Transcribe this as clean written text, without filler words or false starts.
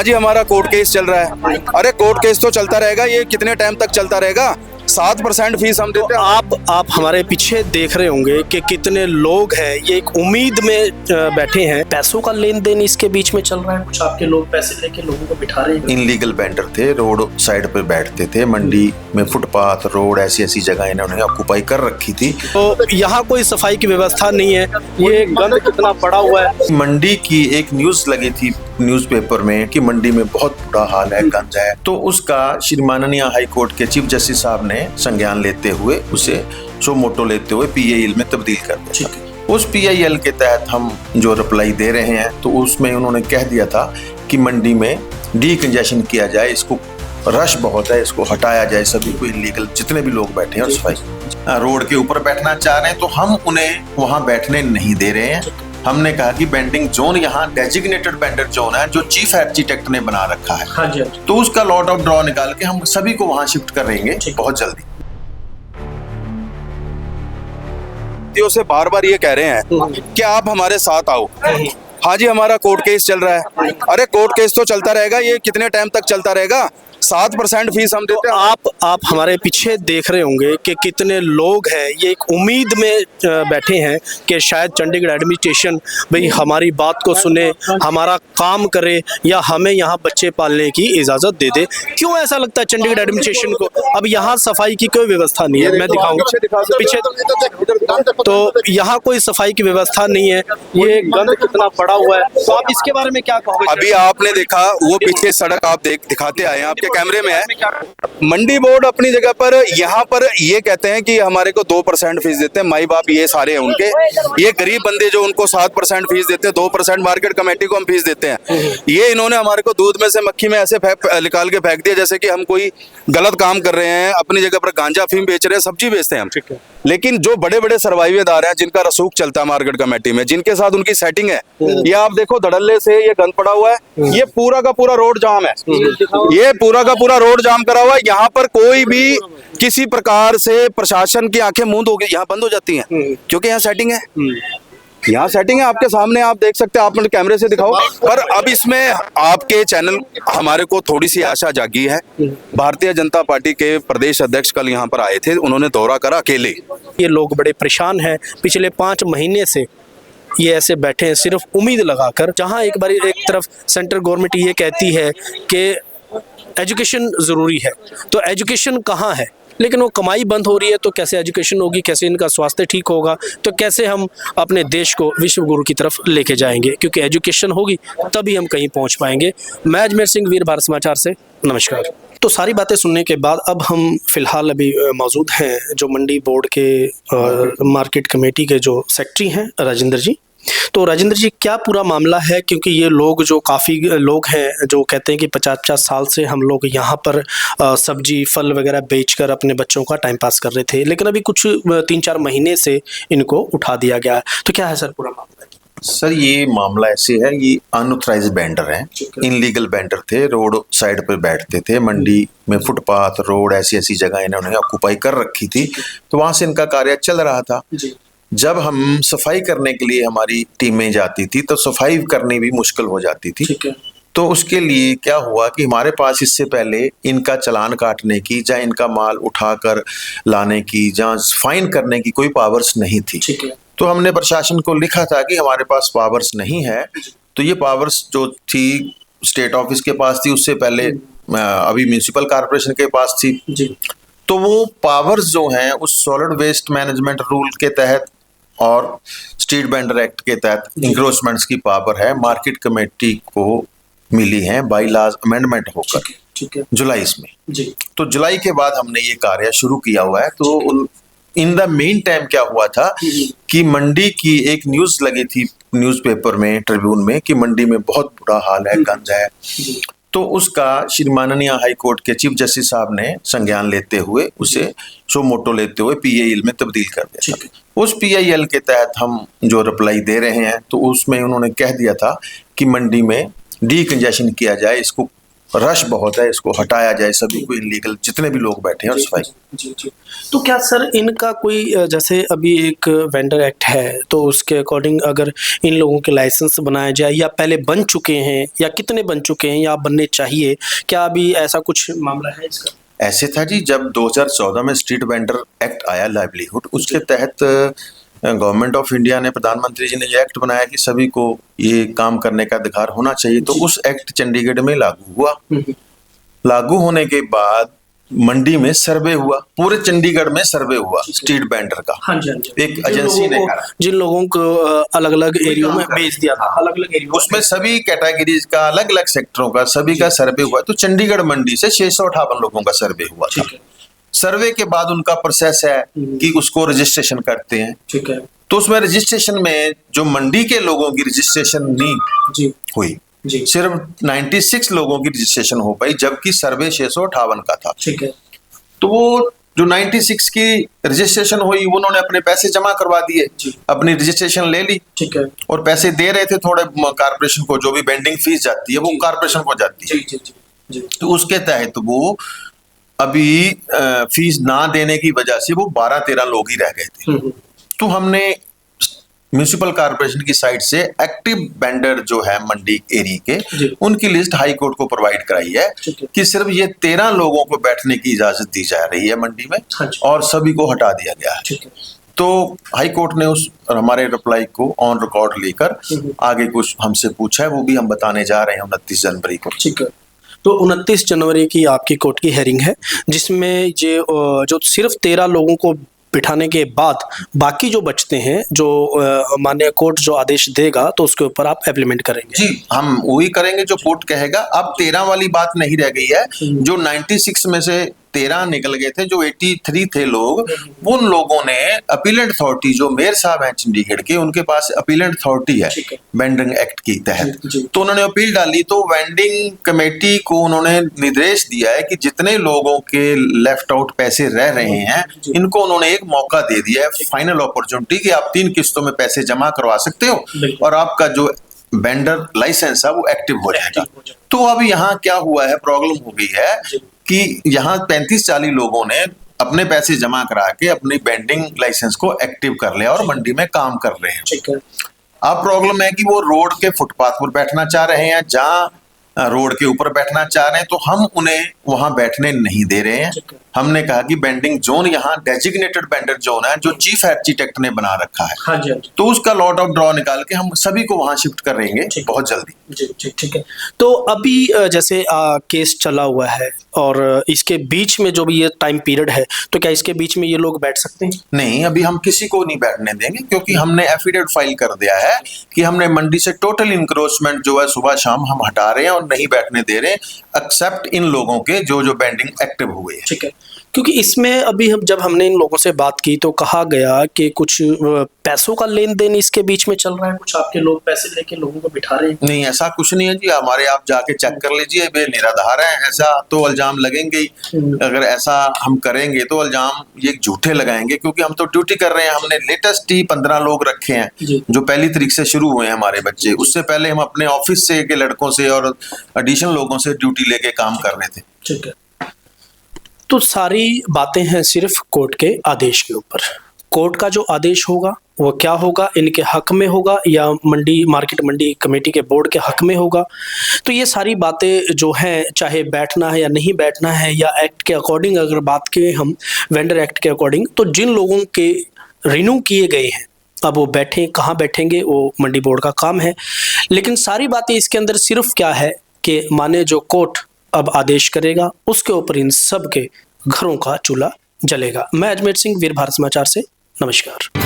हाँ जी, हमारा court case चल रहा है। अरे कोर्ट केस तो चलता रहेगा, ये कितने टाइम तक चलता रहेगा? 7% फीस हम देते हैं। आप हमारे पीछे देख रहे होंगे कि कितने लोग हैं, ये एक उम्मीद में बैठे हैं। पैसों का लेन देन इसके बीच में चल रहा है। कुछ आपके लोग पैसे लेके लोगों को बिठा रहे हैं। इनलीगल वेंडर थे, रोड साइड पर बैठते थे, मंडी में फुटपाथ रोड ऐसी जगह इन्होंने ऑक्युपाई कर रखी थी। तो यहाँ कोई सफाई की व्यवस्था नहीं है। ये गंद कितना पड़ा हुआ है। मंडी की एक न्यूज लगी थी न्यूज़पेपर में कि मंडी में बहुत बुरा हाल है, गंद है। तो उसका श्री माननीय हाई कोर्ट के चीफ जस्टिस साहब ने संज्ञान लेते हुए उसे सो मोटो लेते हुए PIL में तब्दील कर दिया। उस PIL के तहत हम जो रिप्लाई दे रहे हैं तो उसमें उन्होंने कह दिया था कि मंडी में डीकंजेशन किया जाए, इसको रश बहुत है, इसको हटाया जाए, सभी को इलीगल जितने भी लोग बैठे हैं और सफाई रोड के ऊपर बैठना चाह रहे हैं तो हम उन्हें वहां बैठने नहीं दे रहे हैं। हमने कहा कि बेंडिंग जोन यहाँ डेजिग्नेटेड बेंडर जोन है जो चीफ आर्किटेक्ट ने बना रखा है। हाँ जी। तो उसका लॉट ऑफ ड्रॉ निकाल के हम सभी को वहां शिफ्ट करेंगे बहुत जल्दी। से बार बार ये कह रहे हैं कि आप हमारे साथ आओ। हाँ जी, हमारा कोर्ट केस चल रहा है। अरे कोर्ट केस तो चलता रहेगा, ये कितने टाइम तक चलता रहेगा? 7% फीस हम देते हैं। आप हमारे पीछे देख रहे होंगे कि कितने लोग हैं, ये एक उम्मीद में बैठे हैं कि शायद चंडीगढ़ एडमिनिस्ट्रेशन भाई हमारी बात को सुने, हमारा काम करे या हमें यहाँ बच्चे पालने की इजाज़त दे दे। क्यों ऐसा लगता है चंडीगढ़ एडमिनिस्ट्रेशन को? अब यहाँ सफाई की कोई व्यवस्था नहीं है। मैं दिखाऊंगा पीछे, तो यहाँ कोई सफाई की व्यवस्था नहीं है। ये गंद कितना पड़ा हुआ है, तो आप इसके बारे में क्या कहोगे? अभी आपने देखा वो पीछे सड़क आप दिखाते आए हैं, आपके कैमरे में है। मंडी बोर्ड अपनी जगह पर यहाँ पर ये कहते हैं कि हमारे को 2% फीस देते हैं। माई बाप ये सारे हैं उनके, ये गरीब बंदे जो उनको 7% फीस देते हैं, 2% मार्केट कमेटी को हम फीस देते हैं। ये इन्होंने हमारे को दूध में से मक्खी में ऐसे निकाल के फेंक दिया जैसे कि हम कोई गलत काम कर रहे हैं। अपनी जगह पर गांजा फीम बेच रहे हैं, सब्जी बेचते हैं हम। लेकिन जो बड़े बड़े सर्वाइवेदार हैं जिनका रसूख चलता है मार्केट कमेटी में, जिनके साथ उनकी सेटिंग है, ये आप देखो धड़ल्ले से ये गंद पड़ा हुआ है। ये पूरा का पूरा रोड जाम है, ये पूरा का पूरा रोड जाम करा हुआ है। यहाँ पर कोई भी किसी प्रकार से प्रशासन की आंखें मूंद हो गई, यहाँ बंद हो जाती हैं क्योंकि यहाँ सेटिंग है। यहाँ सेटिंग है आपके सामने, आप देख सकते हैं। आप कैमरे से दिखाओ। पर अब इसमें आपके चैनल हमारे को थोड़ी सी आशा जागी है। भारतीय जनता पार्टी के प्रदेश अध्यक्ष कल यहाँ पर आए थे, उन्होंने दौरा करा अकेले। ये लोग बड़े परेशान हैं, पिछले 5 महीने से ये ऐसे बैठे हैं सिर्फ उम्मीद लगाकर। जहाँ एक बार एक तरफ सेंट्रल गवर्नमेंट ये कहती है कि एजुकेशन ज़रूरी है, तो एजुकेशन कहाँ है? लेकिन वो कमाई बंद हो रही है, तो कैसे एजुकेशन होगी, कैसे इनका स्वास्थ्य ठीक होगा, तो कैसे हम अपने देश को विश्व गुरु की तरफ लेके जाएंगे? क्योंकि एजुकेशन होगी तभी हम कहीं पहुंच पाएंगे। मैं अजमेर सिंह, वीर भारत समाचार से नमस्कार। तो सारी बातें सुनने के बाद अब हम फिलहाल अभी मौजूद हैं जो मंडी बोर्ड के मार्केट कमेटी के जो सेक्रेटरी हैं राजेंद्र जी। तो राजेंद्र जी, क्या पूरा मामला है? क्योंकि ये लोग जो काफ़ी लोग हैं जो कहते हैं कि 50-50 साल से हम लोग यहाँ पर सब्जी फल वगैरह बेचकर अपने बच्चों का टाइम पास कर रहे थे, लेकिन अभी कुछ 3-4 महीने से इनको उठा दिया गया है। तो क्या है सर पूरा मामला? सर ये मामला ऐसे है, ये अनऑथराइज्ड वेंडर हैं, इनलीगल वेंडर थे, रोड साइड पर बैठते थे, मंडी में फुटपाथ रोड ऐसी जगह इन्होंने ऑक्युपाई कर रखी थी। तो वहां से इनका कार्य चल रहा था। जब हम सफाई करने के लिए हमारी टीमें जाती थी तो सफाई करनी भी मुश्किल हो जाती थी। तो उसके लिए क्या हुआ कि हमारे पास इससे पहले इनका चालान काटने की, या इनका माल उठाकर लाने की, या फाइन करने की कोई पावर्स नहीं थी। तो हमने प्रशासन को लिखा था कि हमारे पास पावर्स नहीं है। तो ये पावर्स जो थी स्टेट ऑफिस के पास थी, उससे पहले अभी म्यूनिसिपल कॉर्पोरेशन के पास थी। तो वो पावर्स जो हैं उस सॉलिड वेस्ट मैनेजमेंट रूल के तहत और स्ट्रीट वेंडर एक्ट के तहत इंक्रोचमेंट्स की पावर है, मार्केट कमेटी को मिली है बाई लॉज अमेंडमेंट होकर जुलाई में। तो जुलाई के बाद हमने ये कार्य शुरू किया हुआ है। तो इन द मेन टाइम क्या हुआ था कि मंडी की एक न्यूज लगी थी न्यूज़पेपर में, ट्रिब्यून में, कि मंडी में बहुत बुरा हाल है, गंद है। तो उसका श्री माननीय हाई कोर्ट के चीफ जस्टिस साहब ने संज्ञान लेते हुए उसे सो मोटो लेते हुए PIL में तब्दील कर दिया। उस PIL के तहत हम जो रिप्लाई दे रहे हैं तो उसमें उन्होंने कह दिया था कि मंडी में डीकंजेशन किया जाए, इसको रश बहुत है, इसको हटाया जाए, सभी को इनलीगल जितने भी लोग बैठे हैं और सफाई। जी। तो क्या सर इनका कोई जैसे अभी एक वेंडर एक्ट है तो उसके अकॉर्डिंग अगर इन लोगों के लाइसेंस बनाए जाए, या पहले बन चुके हैं या कितने बन चुके हैं या बनने चाहिए, क्या अभी ऐसा कुछ मामला है इसका? ऐसे था जी, जब 2014 में स्ट्रीट वेंडर एक्ट आया लाइवलीहुड, उसके तहत गवर्नमेंट ऑफ इंडिया ने, प्रधानमंत्री जी ने ये एक्ट बनाया कि सभी को ये काम करने का अधिकार होना चाहिए। तो उस एक्ट चंडीगढ़ में लागू हुआ। लागू होने के बाद मंडी में सर्वे हुआ, पूरे चंडीगढ़ में सर्वे हुआ स्ट्रीट वेंडर का। हाँ जी, हाँ जी। एक एजेंसी ने करा, जिन लोगों को अलग अलग एरिया में भेज दिया था, अलग अलग एरिया, उसमें सभी कैटेगरीज का, अलग अलग सेक्टरों का, सभी का सर्वे हुआ। तो चंडीगढ़ मंडी से 658 लोगों का सर्वे हुआ था। सर्वे के बाद उनका प्रोसेस है कि उसको रजिस्ट्रेशन करते हैं। ठीक है। तो उसमें रजिस्ट्रेशन में जो मंडी के लोगों की रजिस्ट्रेशन नहीं हुई, सिर्फ 96 लोगों की रजिस्ट्रेशन हो पाई, जबकि सर्वे 658 का था। ठीक है। तो वो जो 96 की रजिस्ट्रेशन हुई, उन्होंने अपने पैसे जमा करवा दिए, अपनी रजिस्ट्रेशन ले ली। ठीक है। और पैसे दे रहे थे थोड़े कारपोरेशन को, जो भी बेंडिंग फीस जाती है वो कारपोरेशन को जाती है। तो उसके तहत वो अभी फीस ना देने की वजह से वो 12-13 लोग ही रह गए थे। तो हमने म्युनिसिपल कॉर्पोरेशन की साइड से एक्टिव वेंडर जो है मंडी एरिया के, उनकी लिस्ट हाई कोर्ट को प्रोवाइड कराई है कि सिर्फ ये 13 लोगों को बैठने की इजाजत दी जा रही है मंडी में, और सभी को हटा दिया गया है। तो हाई कोर्ट ने उस हमारे रिप्लाई को ऑन रिकॉर्ड लेकर आगे कुछ हमसे पूछा है, वो भी हम बताने जा रहे हैं 29 जनवरी को। ठीक है। तो 29 जनवरी की आपकी कोर्ट की हेयरिंग है, जिसमें जो सिर्फ 13 लोगों को बिठाने के बाद बाकी जो बचते हैं, जो माननीय कोर्ट जो आदेश देगा तो उसके ऊपर आप इम्प्लीमेंट करेंगे? जी, हम वही करेंगे जो कोर्ट कहेगा। अब 13 वाली बात नहीं रह गई है। जो 96 में से 13 निकल गए थे, जो 83 थे लोग, उन लोगों ने अपीलेंट अथॉरिटी, जो मेयर साहब हैं चंडीगढ़ के, उनके पास अपीलेंट अथॉरिटी है वेंडिंग एक्ट के तहत। तो उन्होंने अपील डाली, तो वेंडिंग कमेटी को उन्होंने निर्देश दिया है कि जितने लोगों के लेफ्ट आउट पैसे रह रहे हैं, इनको उन्होंने एक मौका दे दिया है, फाइनल अपॉर्चुनिटी, कि आप 3 किस्तों में पैसे जमा करवा सकते हो और आपका जो वेंडर लाइसेंस है वो एक्टिव हो जाएगा। तो अब यहाँ क्या हुआ है, प्रॉब्लम हो गई है कि यहाँ 35-40 लोगों ने अपने पैसे जमा करा के अपनी वेंडिंग लाइसेंस को एक्टिव कर लिया और मंडी में काम कर रहे हैं। अब प्रॉब्लम है कि वो रोड के फुटपाथ पर बैठना चाह रहे हैं, जहाँ रोड के ऊपर बैठना चाह रहे हैं, तो हम उन्हें वहां बैठने नहीं दे रहे हैं। हमने कहा कि बेंडिंग जोन यहाँ डेजिग्नेटेड वेंडर जोन है, जो चीफ आर्किटेक्ट ने बना रखा है। हाँ जी। तो उसका लॉट ऑफ ड्रॉ निकाल के हम सभी को वहां शिफ्ट कर रहेंगे बहुत जल्दी। ठीक है। तो अभी जैसे केस चला हुआ है और इसके बीच में जो भी ये टाइम पीरियड है, तो क्या इसके बीच में ये लोग बैठ सकते हैं? नहीं, अभी हम किसी को नहीं बैठने देंगे, क्योंकि हमने एफिडेविट फाइल कर दिया है कि हमने मंडी से टोटल इंक्रोचमेंट जो है सुबह शाम हम हटा रहे हैं और नहीं बैठने दे रहे, एक्सेप्ट इन लोगों के जो बेंडिंग एक्टिव हुए हैं। ठीक है। क्योंकि इसमें अभी जब हमने इन लोगों से बात की तो कहा गया कि कुछ पैसों का लेन देन इसके बीच में चल रहा है, कुछ आपके लोग पैसे लेके लोगों को बिठा रहे हैं। नहीं, ऐसा कुछ नहीं है जी, हमारे आप जाके चेक कर लीजिए, वे निराधार है। ऐसा तो इल्जाम लगेंगे ही, अगर ऐसा हम करेंगे तो इल्जाम ये झूठे लगाएंगे, क्योंकि हम तो ड्यूटी कर रहे हैं। हमने लेटेस्ट ही 15 लोग रखे हैं जो पहली तारीख से शुरू हुए हैं हमारे बच्चे। उससे पहले हम अपने ऑफिस से के लड़कों से और एडिशनल लोगों से ड्यूटी लेके काम कर रहे थे। ठीक है। तो सारी बातें हैं सिर्फ कोर्ट के आदेश के ऊपर। कोर्ट का जो आदेश होगा वो क्या होगा, इनके हक में होगा या मार्केट मंडी कमेटी के बोर्ड के हक में होगा। तो ये सारी बातें जो हैं, चाहे बैठना है या नहीं बैठना है, या एक्ट के अकॉर्डिंग अगर बात करें हम, वेंडर एक्ट के अकॉर्डिंग, तो जिन लोगों के रिन्यू किए गए हैं, अब वो बैठे कहाँ बैठेंगे वो मंडी बोर्ड का काम है। लेकिन सारी बातें इसके अंदर सिर्फ क्या है कि माने जो कोर्ट अब आदेश करेगा उसके ऊपर इन सब के घरों का चूल्हा जलेगा। मैं अजमेर सिंह, वीर भारत समाचार से नमस्कार।